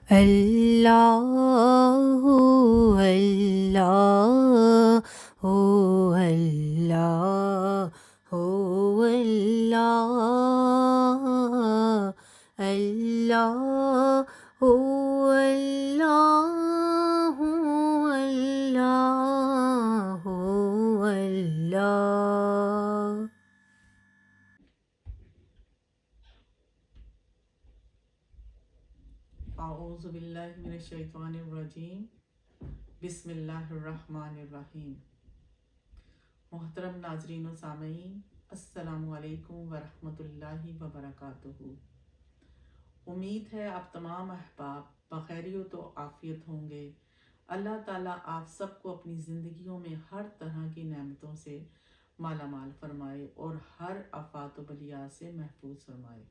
اللہ اللہ اللہ اللہ اللہ اللہ اللہ۔ اعوذ باللہ من الشیطان الرجیم، بسم اللہ الرحمن الرحیم۔ محترم ناظرین و سامعین، السلام علیکم ورحمۃ اللہ وبرکاتہ۔ امید ہے آپ تمام احباب بخیریت و عافیت ہوں گے۔ اللہ تعالیٰ آپ سب کو اپنی زندگیوں میں ہر طرح کی نعمتوں سے مالا مال فرمائے اور ہر آفات و بلیات سے محفوظ فرمائے۔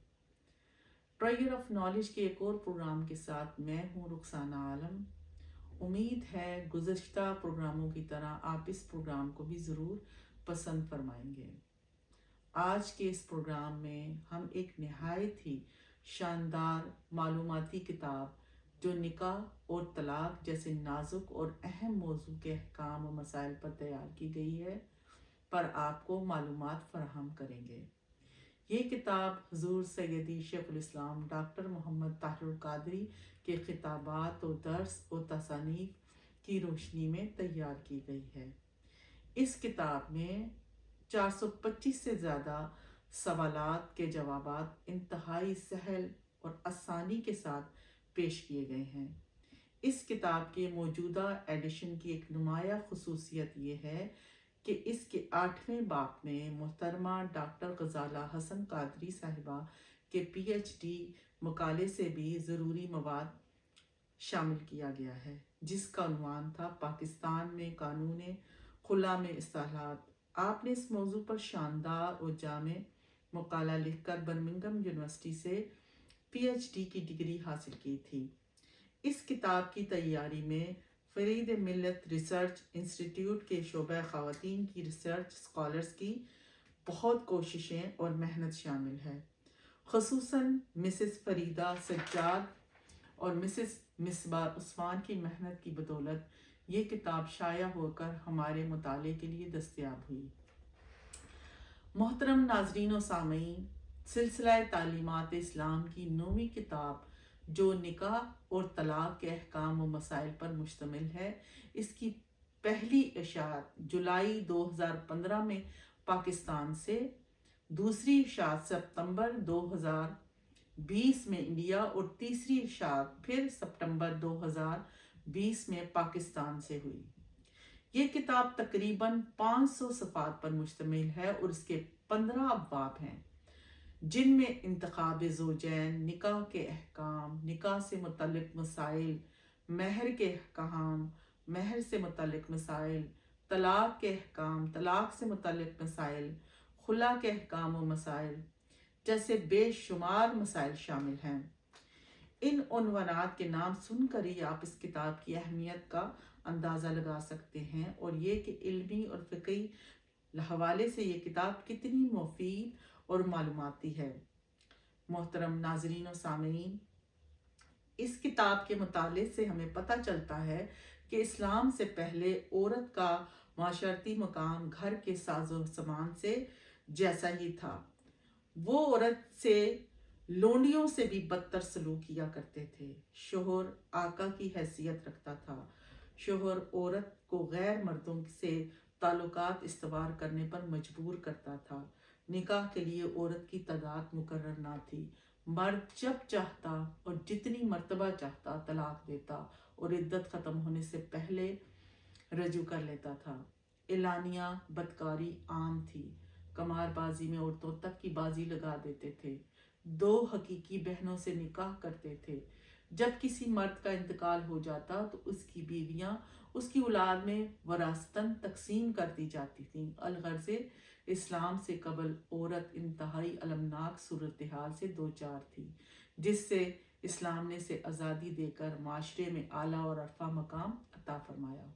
ٹریجر آف نالج کے ایک اور پروگرام کے ساتھ میں ہوں رخسانہ عالم۔ امید ہے گزشتہ پروگراموں کی طرح آپ اس پروگرام کو بھی ضرور پسند فرمائیں گے۔ آج کے اس پروگرام میں ہم ایک نہایت ہی شاندار معلوماتی کتاب جو نکاح اور طلاق جیسے نازک اور اہم موضوع کے احکام و مسائل پر تیار کی گئی ہے پر آپ کو معلومات فراہم کریں گے۔ یہ کتاب حضور سیدی شیخ الاسلام ڈاکٹر محمد طاہر القادری کے خطابات و درس و تصانیف کی روشنی میں تیار کی گئی ہے۔ اس کتاب میں 425 سے زیادہ سوالات کے جوابات انتہائی سہل اور آسانی کے ساتھ پیش کیے گئے ہیں۔ اس کتاب کے موجودہ ایڈیشن کی ایک نمایاں خصوصیت یہ ہے کہ اس کے 8ویں باب میں محترمہ ڈاکٹر غزالہ حسن قادری صاحبہ کے پی ایچ ڈی مقالے سے بھی ضروری مواد شامل کیا گیا ہے، جس کا عنوان تھا پاکستان میں قانون خلا میں اصطلاحات۔ آپ نے اس موضوع پر شاندار اور جامع مقالہ لکھ کر برمنگھم یونیورسٹی سے پی ایچ ڈی کی ڈگری حاصل کی تھی۔ اس کتاب کی تیاری میں فرید ملت ریسرچ انسٹی ٹیوٹ کے شعبہ خواتین کی ریسرچ اسکالرز کی بہت کوششیں اور محنت شامل ہے، خصوصاً مسز فریدہ سجاد اور مسز مصباح عثمان کی محنت کی بدولت یہ کتاب شائع ہو کر ہمارے مطالعے کے لیے دستیاب ہوئی۔ محترم ناظرین و سامعین، سلسلہ تعلیمات اسلام کی 9ویں کتاب جو نکاح اور طلاق کے احکام و مسائل پر مشتمل ہے، اس کی پہلی اشاعت جولائی 2015 میں پاکستان سے، دوسری اشاعت ستمبر 2020 میں انڈیا اور تیسری اشاعت پھر سپٹمبر 2020 میں پاکستان سے ہوئی۔ یہ کتاب تقریباً 500 صفحات پر مشتمل ہے اور اس کے 15 ابواب ہیں، جن میں انتخاب زوجین، نکاح کے احکام، نکاح سے متعلق مسائل، مہر کے احکام، مہر سے متعلق مسائل، طلاق کے احکام، طلاق سے متعلق مسائل، خلا کے احکام و مسائل جیسے بے شمار مسائل شامل ہیں۔ ان عنوانات کے نام سن کر ہی آپ اس کتاب کی اہمیت کا اندازہ لگا سکتے ہیں اور یہ کہ علمی اور فقہی حوالے سے یہ کتاب کتنی مفید اور معلوماتی ہے۔ محترم ناظرین و سامعین، اس کتاب کے مطالعے سے ہمیں پتہ چلتا ہے کہ اسلام سے پہلے عورت کا معاشرتی مقام گھر کے ساز و سامان سے جیسا ہی تھا۔ وہ عورت سے لونڈیوں سے بھی بدتر سلوک کیا کرتے تھے۔ شوہر آقا کی حیثیت رکھتا تھا۔ شوہر عورت کو غیر مردوں سے تعلقات استوار کرنے پر مجبور کرتا تھا۔ نکاح کے لیے عورت کی تعداد مقرر نہ تھی۔ مرد جب چاہتا اور جتنی مرتبہ چاہتا طلاق دیتا اور عدت ختم ہونے سے پہلے رجوع کر لیتا تھا۔ اعلانیہ بدکاری عام تھی۔ قمار بازی میں عورتوں تک کی بازی لگا دیتے تھے۔ 2 حقیقی بہنوں سے نکاح کرتے تھے۔ جب کسی مرد کا انتقال ہو جاتا تو اس کی بیویاں اس کی اولاد میں وراثتاً تقسیم کر دی جاتی تھیں۔ الغرض اسلام سے قبل عورت انتہائی المناک صورتحال سے دوچار تھی، جس سے اسلام نے اسے آزادی دے کر معاشرے میں اعلیٰ اور عرفہ مقام عطا فرمایا۔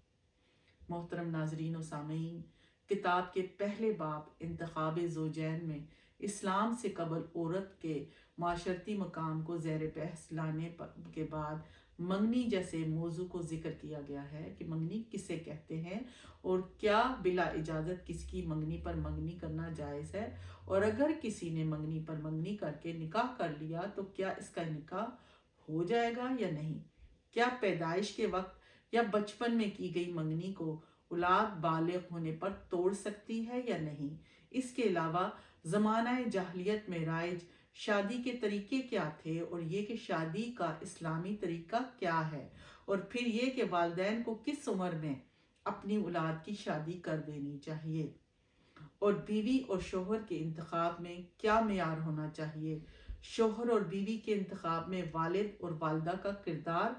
محترم ناظرین و سامعین، کتاب کے پہلے باب انتخاب زوجین میں اسلام سے قبل عورت کے معاشرتی مقام کو زیر بحث لانے کے بعد منگنی جیسے موضوع کو ذکر کیا گیا ہے کہ منگنی کسے کہتے ہیں اور کیا بلا اجازت کسی کی منگنی پر منگنی کرنا جائز ہے، اور اگر کسی نے منگنی پر منگنی کر کے نکاح کر لیا تو کیا اس کا نکاح ہو جائے گا یا نہیں، کیا پیدائش کے وقت یا بچپن میں کی گئی منگنی کو اولاد بالغ ہونے پر توڑ سکتی ہے یا نہیں۔ اس کے علاوہ زمانہ جاہلیت میں رائج شادی کے طریقے کیا تھے، اور یہ کہ شادی کا اسلامی طریقہ کیا ہے، اور پھر یہ کہ والدین کو کس عمر میں اپنی اولاد کی شادی کر دینی چاہیے، اور بیوی اور شوہر کے انتخاب میں کیا معیار ہونا چاہیے، شوہر اور بیوی کے انتخاب میں والد اور والدہ کا کردار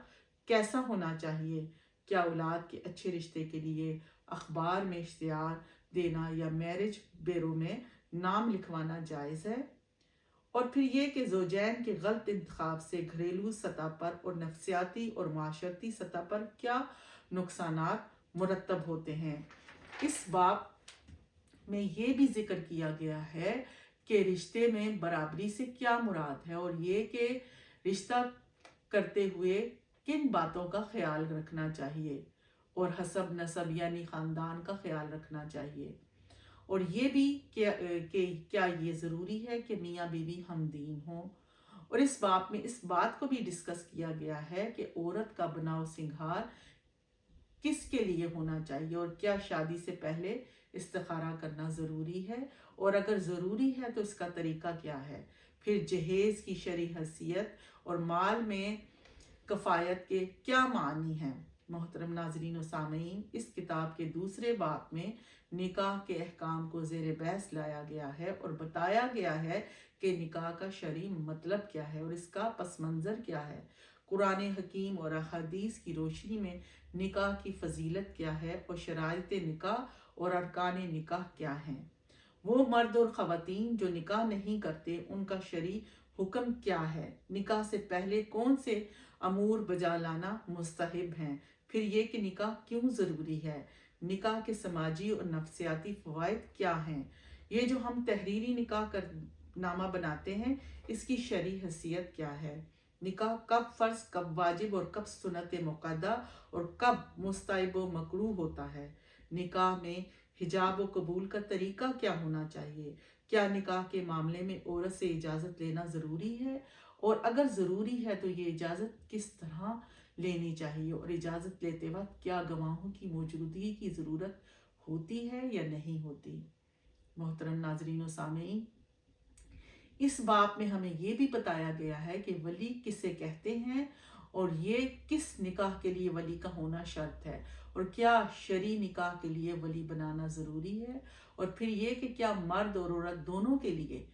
کیسا ہونا چاہیے، کیا اولاد کے اچھے رشتے کے لیے اخبار میں اشتہار دینا یا میرج بیورو میں نام لکھوانا جائز ہے، اور پھر یہ کہ زوجین کے غلط انتخاب سے گھریلو سطح پر اور نفسیاتی اور معاشرتی سطح پر کیا نقصانات مرتب ہوتے ہیں۔ اس باب میں یہ بھی ذکر کیا گیا ہے کہ رشتے میں برابری سے کیا مراد ہے، اور یہ کہ رشتہ کرتے ہوئے کن باتوں کا خیال رکھنا چاہیے، اور حسب نسب یعنی خاندان کا خیال رکھنا چاہیے، اور یہ بھی کہ کیا یہ ضروری ہے کہ میاں بیوی ہم دین ہوں، اور اس باب میں اس بات کو بھی ڈسکس کیا گیا ہے کہ عورت کا بناؤ سنگھار کس کے لیے ہونا چاہیے، اور کیا شادی سے پہلے استخارہ کرنا ضروری ہے، اور اگر ضروری ہے تو اس کا طریقہ کیا ہے، پھر جہیز کی شرعی حیثیت اور مال میں کفایت کے کیا معنی ہیں۔ محترم ناظرین و سامعین، اس کتاب کے دوسرے باب میں نکاح کے احکام کو زیر بحث لایا گیا ہے اور بتایا گیا ہے کہ نکاح کا شرعی مطلب کیا ہے اور اس کا پس منظر کیا ہے، قرآن حکیم اور احادیث کی روشنی میں نکاح کی فضیلت کیا ہے، اور شرائط نکاح اور ارکان نکاح کیا ہیں، وہ مرد اور خواتین جو نکاح نہیں کرتے ان کا شرعی حکم کیا ہے، نکاح سے پہلے کون سے امور بجا لانا مستحب ہیں، پھر یہ کہ نکاح کیوں ضروری ہے، نکاح کے سماجی اور نفسیاتی فوائد کیا ہیں، یہ جو ہم تحریری نکاح نامہ بناتے ہیں اس کی شرعی حیثیت کیا ہے، نکاح کب فرض کب واجب اور کب سنت مقدہ اور کب مستحب و مکروہ ہوتا ہے، نکاح میں حجاب و قبول کا طریقہ کیا ہونا چاہیے، کیا نکاح کے معاملے میں عورت سے اجازت لینا ضروری ہے، اور اگر ضروری ہے تو یہ اجازت کس طرح لینی چاہیے، اور اجازت لیتے وقت کیا گواہوں کی موجودگی کی ضرورت ہوتی ہے یا نہیں ہوتی۔ محترم ناظرین و سامعین، اس باب میں ہمیں یہ بھی بتایا گیا ہے کہ ولی کسے کہتے ہیں، اور یہ کس نکاح کے لیے ولی کا ہونا شرط ہے، اور کیا شرعی نکاح کے لیے ولی بنانا ضروری ہے، اور پھر یہ کہ کیا مرد اور عورت دونوں کے لیے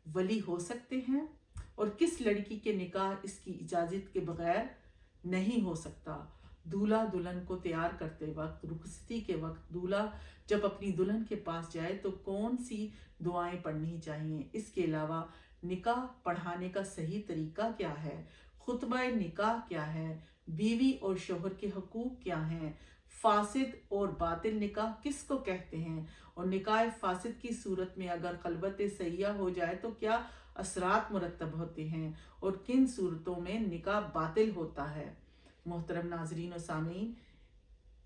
ولی ہو سکتے ہیں، اور کس لڑکی کے نکاح اس کی اجازت کے بغیر نہیں ہو سکتا، دولہا دلہن کو تیار کرتے وقت رخصتی کے وقت دولہا جب اپنی دلہن کے پاس جائے تو کون سی دعائیں پڑھنی چاہیے، اس کے علاوہ نکاح پڑھانے کا صحیح طریقہ کیا ہے، خطبہ نکاح کیا ہے، بیوی اور شوہر کے حقوق کیا ہیں، فاسد اور باطل نکاح کس کو کہتے ہیں، اور نکاح فاسد کی صورت میں اگر خلوت سیاح ہو جائے تو کیا اثرات مرتب ہوتے ہیں، اور کن صورتوں میں نکاح باطل ہوتا ہے۔ محترم ناظرین و سامعین،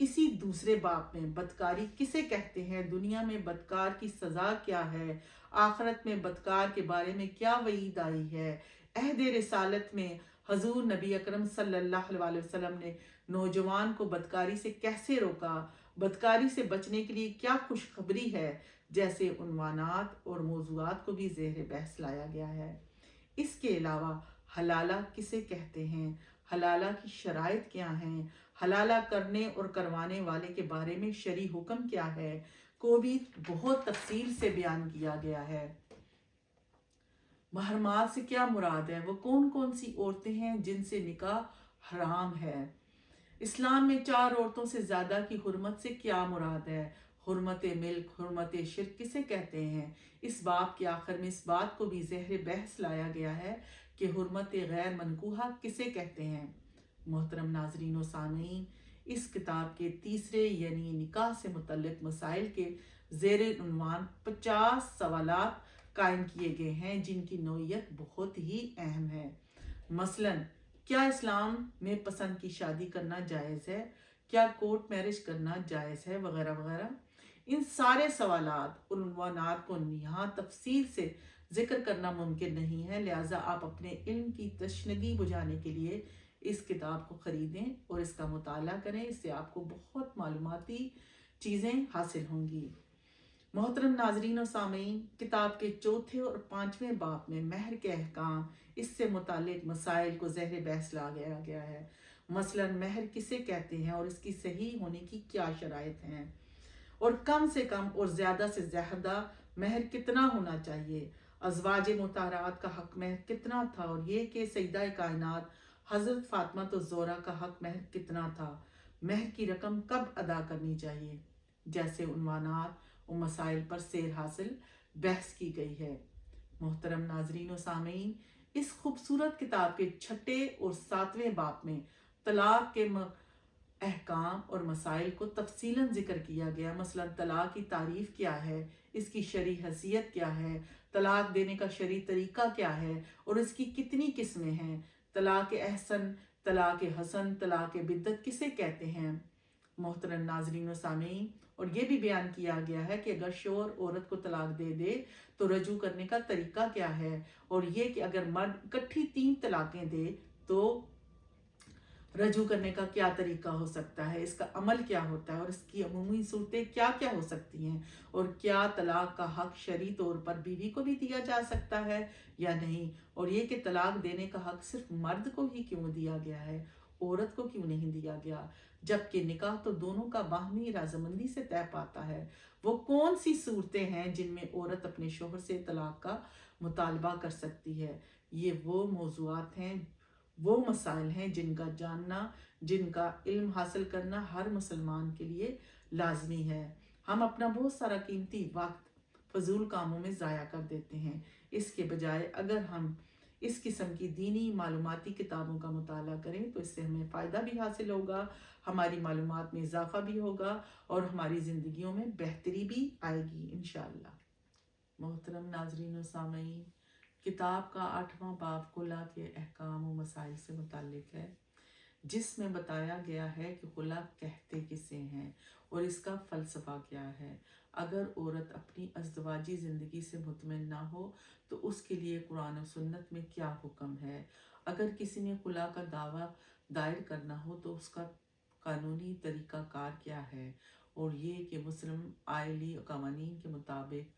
اسی دوسرے باب میں بدکاری کسے کہتے ہیں، دنیا میں بدکار کی سزا کیا ہے، آخرت میں بدکار کے بارے میں کیا وعید آئی ہے، عہد رسالت میں حضور نبی اکرم صلی اللہ علیہ وسلم نے نوجوان کو بدکاری سے کیسے روکا، بدکاری سے بچنے کے لیے کیا خوشخبری ہے، جیسے عنوانات اور موضوعات کو بھی زیر بحث لایا گیا ہے۔ اس کے علاوہ حلالہ کسے کہتے ہیں، حلالہ کی شرائط کیا ہیں، حلالہ کرنے اور کروانے والے کے بارے میں شرعی حکم کیا ہے کو بھی بہت تفصیل سے بیان کیا گیا ہے۔ محرمات سے کیا مراد ہے، وہ کون کون سی عورتیں ہیں جن سے نکاح حرام ہے، اسلام میں 4 عورتوں سے زیادہ کی حرمت سے کیا مراد ہے، حرمت ملک حرمت شرک کسے کہتے ہیں، اس باب کے آخر میں اس بات کو بھی زہر بحث لایا گیا ہے کہ حرمت غیر منکوحہ کسے کہتے ہیں۔ محترم ناظرین و سامعین، اس کتاب کے تیسرے یعنی نکاح سے متعلق مسائل کے زیر عنوان 50 سوالات قائم کیے گئے ہیں جن کی نوعیت بہت ہی اہم ہے، مثلاً क्या इस्लाम में पसंद की शादी करना जायज़ है, क्या कोर्ट मैरिज करना जायज़ है, वगैरह वगैरह। इन सारे सवालात और उन्वानात को यहाँ तफसील से जिक्र करना मुमकिन नहीं है, लिहाजा आप अपने इल्म की तशनगी बुझाने के लिए इस किताब को ख़रीदें और इसका मुताला करें। इससे आपको बहुत मालूमाती चीज़ें हासिल होंगी। मोहतरम नाजरीन और सामीन, किताब के चौथे और पांचवें बाब में महर के अहकाम, इससे मुतालिक मसाइल को ज़हर बहस ला गया है। मसलन महर किसे कहते हैं और इसकी सही होने की क्या शराइत हैं, और कम से कम और ज़्यादा से ज़्यादा महर कितना होना चाहिए, अज़वाज मुतारात का हक महर कितना था, और ये कि सईदा कायनात हज़रत फ़ातिमा तो ज़ोहरा का हक महर कितना था, महर की रकम कब अदा करनी चाहिए, जैसे उन्वानात और मसाइल पर सेर हासिल बहस की गई है। मोहतरम नाजरीन व सामीन, इस खूबसूरत किताब के छठे और सातवें बाब में तलाक के अहकाम और मसाइल को तफसीलन जिक्र किया गया। मसलन तलाक की तारीफ क्या है, इसकी शरई हैसियत क्या है, तलाक देने का शरई तरीका क्या है और इसकी कितनी किस्में हैं, तलाक अहसन, तलाक हसन, तलाक बिद्दत किसे कहते हैं। मोहतरम नाजरीन व सामीन, और ये भी बयान किया गया है कि अगर शोहर औरत को तलाक दे तो रजू करने का तरीका क्या है, और ये कि अगर मर्द इकट्ठी 3 तलाकें दे तो रजू करने का क्या तरीका हो सकता है, इसका अमल क्या होता है और इसकी अमूमी सूरतें क्या क्या हो सकती हैं, और क्या तलाक का हक शरई तौर पर बीवी को भी दिया जा सकता है या नहीं, और ये कि तलाक देने का हक सिर्फ मर्द को ही क्यों दिया गया है, औरत को क्यों नहीं दिया गया, जबकि निकाह तो दोनों का बाहमी राज़मंदी से तय पाता है। वो कौन सी सूरतें हैं जिनमें औरत अपने शोहर से तलाक का मुतालबा कर सकती है। ये वो मौज़ूआत हैं, वो मसाइल हैं जिनका जानना, जिनका इल्म हासिल करना हर मुसलमान के लिए लाजमी है। हम अपना बहुत सारा कीमती वक्त फजूल कामों में ज़ाया कर देते हैं। इसके बजाय अगर हम इस किस्म की दीनी मालूमाती किताबों का मुताला करें तो इससे हमें फ़ायदा भी हासिल होगा, हमारी मालूमात में इजाफ़ा भी होगा और हमारी ज़िंदगियों में बेहतरी भी आएगी इंशाअल्लाह। मोहतरम नाजरीन व सामीन, किताब का 8वां बाब खुला के अहकाम व मसाइल से मुताल्लिक है, जिसमें बताया गया है कि खुला कहते किसे हैं और इसका फ़लसफ़ा क्या है। अगर औरत अपनी अज़दवाजी ज़िंदगी से मुतमइन ना हो तो उसके लिए कुरान और सुन्नत में क्या हुक्म है। अगर किसी ने खुला का दावा दायर करना हो तो उसका कानूनी तरीक़ाकार क्या है, और ये कि मुस्लिम आइली कवानीन के मुताबिक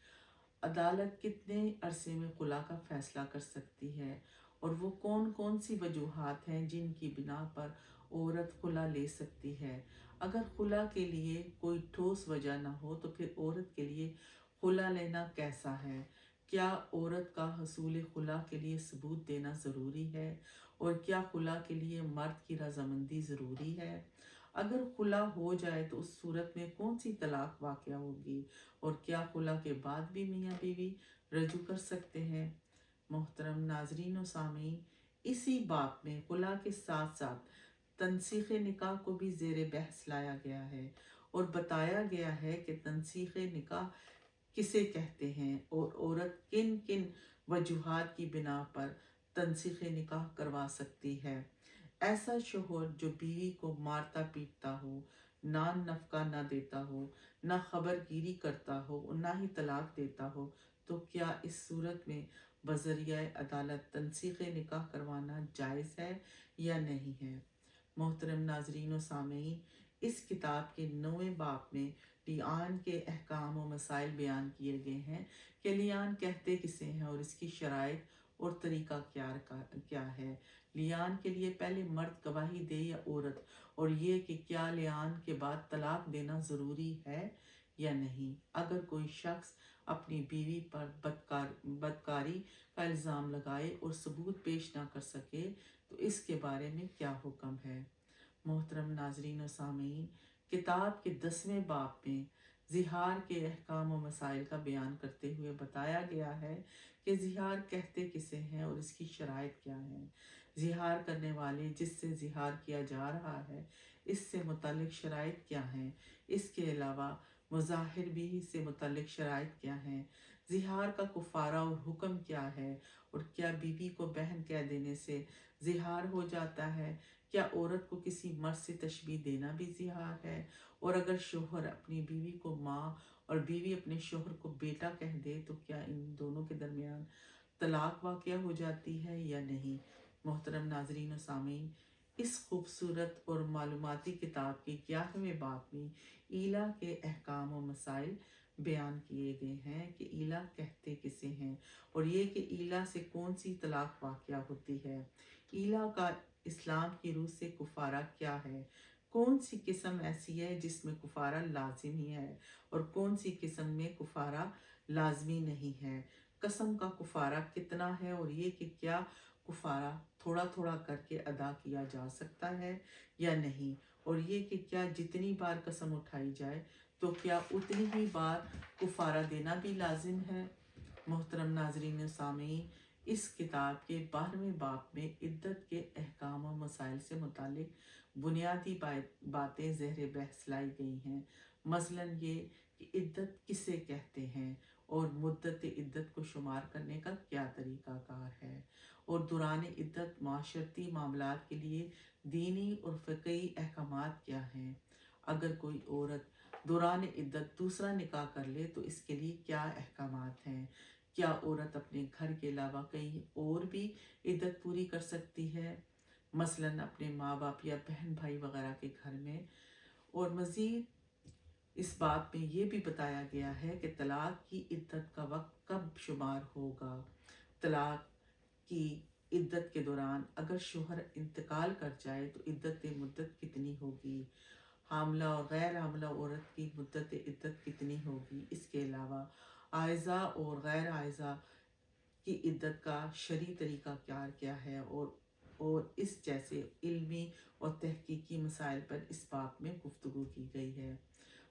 अदालत कितने अरसे में खुला का फ़ैसला कर सकती है, और वो कौन कौन सी वजूहात हैं जिनकी बिना पर औरत खुला ले सकती है। अगर खुला के लिए कोई ठोस वजह ना हो तो फिर औरत के लिए खुला लेना कैसा है। क्या औरत का हसूल खुला के लिए सबूत देना ज़रूरी है, और क्या खुला के लिए मर्द की रजामंदी ज़रूरी है। अगर खुला हो जाए तो उस सूरत में कौन सी तलाक वाक़या होगी, और क्या खुला के बाद भी मियाँ बीवी रजू कर सकते हैं। मोहतरम नाजरीन व सामीन, इसी बात में खुला के साथ साथ तनसीख़ निकाह को भी ज़ेर बहस लाया गया है, और बताया गया है कि तनसीख़ निकाह किसे कहते हैं और औरत किन किन वजूहात की बिना पर तनसीख़ निकाह करवा सकती है। ऐसा शोहर जो बीवी को मारता पीटता हो, नान नफका ना देता हो, ना खबरगिरी करता हो और ना ही तलाक देता हो, तो क्या इस सूरत में बज़रिया अदालत तनसीख़ निकाह करवाना जायज़ है या नहीं है। मोहतरम नाजरीन व सामीन, इस किताब के 9वें बाब में लिआन के अहकाम व मसाइल बयान किए गए हैं कि लिआन कहते किसे हैं और इसकी शराइत और तरीका क्या है। लिआन के लिए पहले मर्द गवाही दे या औरत, और ये कि क्या लिआन के बाद तलाक देना ज़रूरी है या नहीं। अगर कोई शख्स अपनी बीवी पर बदकारी का इल्ज़ाम लगाए और सबूत पेश ना कर सके तो इसके बारे में क्या हुक्म है। मोहतरम नाजरीन व सामीन, किताब के 10वें बाब में ज़िहार के अहकाम व मसाइल का बयान करते हुए बताया गया है कि ज़िहार कहते किसे हैं और इसकी शराइत क्या है। ज़िहार करने वाले जिससे ज़िहार किया जा रहा है इससे मुतालिक शराइत क्या हैं। इसके अलावा मुज़ाहिर भी से मुतालिक शराइत क्या हैं। ज़िहार का कुफारा और हुक्म क्या है, और क्या बीवी को बहन कह देने से ज़िहार हो जाता है? क्या औरत को किसी मर्द से तशबीह देना भी ज़िहार है? और अगर शोहर अपनी बीवी को माँ और बीवी अपने शोहर को बेटा कह दे तो क्या इन दोनों के दरमियान तलाक वाक़या हो जाती है या नहीं? मोहतरम नाज़रीन व सामीन, इस खूबसूरत और मालूमाती किताब के 11वें बाब में ईला के अहकाम व मसाइल बयान किए गए हैं कि ईला कहते किसे हैं, और ये कि ईला से कौन सी तलाक वाक़या होती है। ईला का इस्लाम की रूह से कुफारा क्या है, कौन सी किस्म ऐसी है जिसमें कुफारा लाजिमी है और कौन सी किस्म में कुफारा लाजमी नहीं है। कसम का कुफारा कितना है, और ये कि क्या कुफारा थोड़ा थोड़ा करके अदा किया जा सकता है या नहीं, और ये कि क्या जितनी बार कसम उठाई जाए तो क्या उतनी ही बार कुफारा देना भी लाजिम है। मोहतरम नाजरीन सामीन, इस किताब के 12वें बाब में इद्दत के अहकाम व मसाइल से मुतालिक बुनियादी बातें ज़हर बहस लाई गई हैं। मसलन ये कि इद्दत किसे कहते हैं और मुद्दत इद्दत को शुमार करने का क्या तरीक़ाकार है, और दौरान इद्दत माशरती मामलात के लिए दीनी और फ़िक़ही अहकामात क्या हैं। अगर कोई औरत दौरान इद्दत दूसरा निकाह कर ले तो इसके लिए क्या अहकामात हैं। क्या औरत अपने घर के अलावा कहीं और भी इद्दत पूरी कर सकती है, मसलन अपने माँ बाप या बहन भाई वगैरह के घर में। और मज़ीद इस बात में ये भी बताया गया है कि तलाक की इद्दत का वक्त कब शुमार होगा। तलाक की इद्दत के दौरान अगर शोहर इंतकाल कर जाए तो इद्दत मुद्दत कितनी होगी। हामला और गैर हामला औरत की मुद्दत इद्दत कितनी होगी। इसके अलावा आयज़ा और गैर आयज़ा की इद्दत का शरई तरीक़ा क्या है, और इस जैसे इल्मी और तहकीकी मसाइल पर इस बाब में गुफ्तगू की गई है।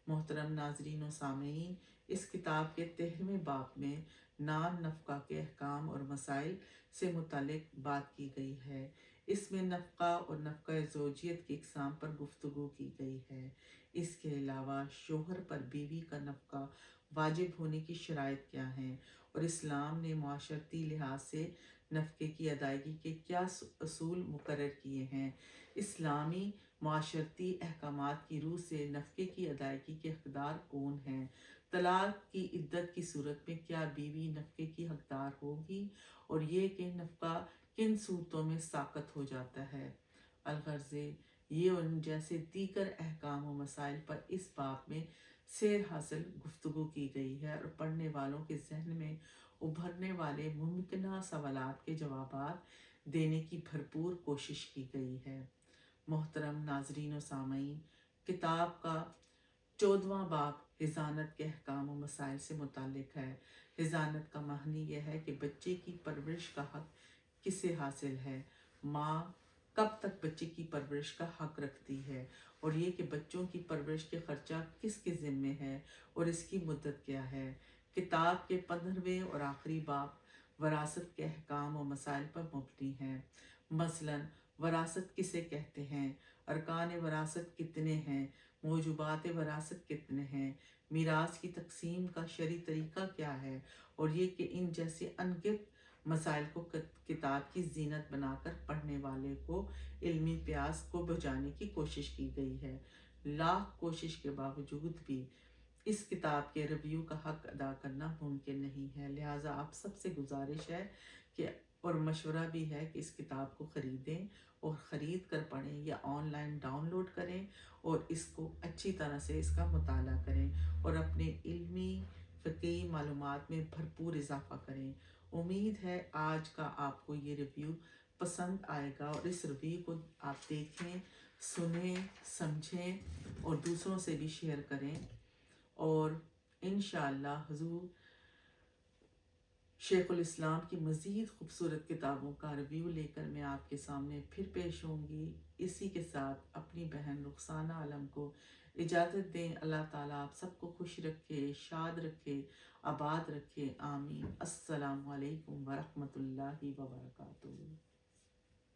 मोहतरम नाजरीन व सामीन, इस किताब के 13वें बाब में नान नफ़क़ा के अहकाम और मसाइल से मुतालिक बात की गई है। इसमें नफ़क़ा और नफ़क़ा ज़ौजियत की इक़साम पर गुफ्तगू की गई है। इसके अलावा शोहर पर बीवी का नफ़क़ा वाजिब होने की शराइत क्या हैं, और इस्लाम ने माशरती लिहाज से नफ़क़े की अदायगी के क्या असूल मुकर्रर किए हैं। इस्लामी माशरती अहकामात की रूह से नफ़क़े की अदायगी के हक़दार कौन हैं। तलाक की इद्दत की सूरत में क्या बीवी नफ़क़े की हक़दार होगी, और ये कि नफ़क़ा किन सूरतों में साक़त हो जाता है। अलग़र्ज़े ये उन जैसे दीगर अहकाम व मसाइल पर इस बाब में सैर हासिल गुफ्तगू की गई है, और पढ़ने वालों के जहन में उभरने वाले मुमकिन सवालात के जवाबात देने की भरपूर कोशिश की गई है। मोहतरम नाजरीन व सामीन, किताब का 14वां बाब हिज़ानत के अहकाम व मसाइल से मुतालिक है। हिज़ानत का मानी यह है कि बच्चे की परवरिश का हक़ किसे हासिल है। माँ कब तक बच्चे की परवरिश का हक़ रखती है, और ये कि बच्चों की परवरिश के ख़र्चा किसके ज़िम्मे है और इसकी मुद्दत क्या है। किताब के 15वें और आखिरी बाब वरासत के अहकाम व मसाइल पर मुबनी है। मसलन वरासत किसे कहते हैं, अरकान वरासत कितने हैं, मौजूबात वरासत कितने हैं, मीरास की तकसीम का शरई तरीक़ा क्या है, और ये कि इन जैसे अनगिनत मसाइल को किताब की ज़ीनत बनाकर पढ़ने वाले को इल्मी प्यास को बुझाने की कोशिश की गई है। लाख कोशिश के बावजूद भी इस किताब के रिव्यू का हक़ अदा करना मुमकिन नहीं है। लिहाजा आप सबसे गुजारिश है कि, और मशवरा भी है कि इस किताब को ख़रीदें और ख़रीद कर पढ़ें या ऑनलाइन डाउनलोड करें, और इसको अच्छी तरह से इसका मुताला करें और अपने इल्मी फ़िक़ही मालूमात में भरपूर इजाफ़ा करें। उम्मीद है आज का आपको ये रिव्यू पसंद आएगा, और इस रिव्यू को आप देखें, सुनें, समझें और दूसरों से भी शेयर करें। और इंशाअल्लाह हुज़ूर शेखुल इस्लाम की मज़ीद खूबसूरत किताबों का रिव्यू लेकर मैं आपके सामने फिर पेश होंगी। इसी के साथ अपनी बहन रुखसाना आलम को इजाज़त दें। अल्लाह ताला आप सबको खुश रखे, शाद रखे, आबाद रखे। आमीन। अस्सलामु अलैकुम व रहमतुल्लाहि व बरकातुहू।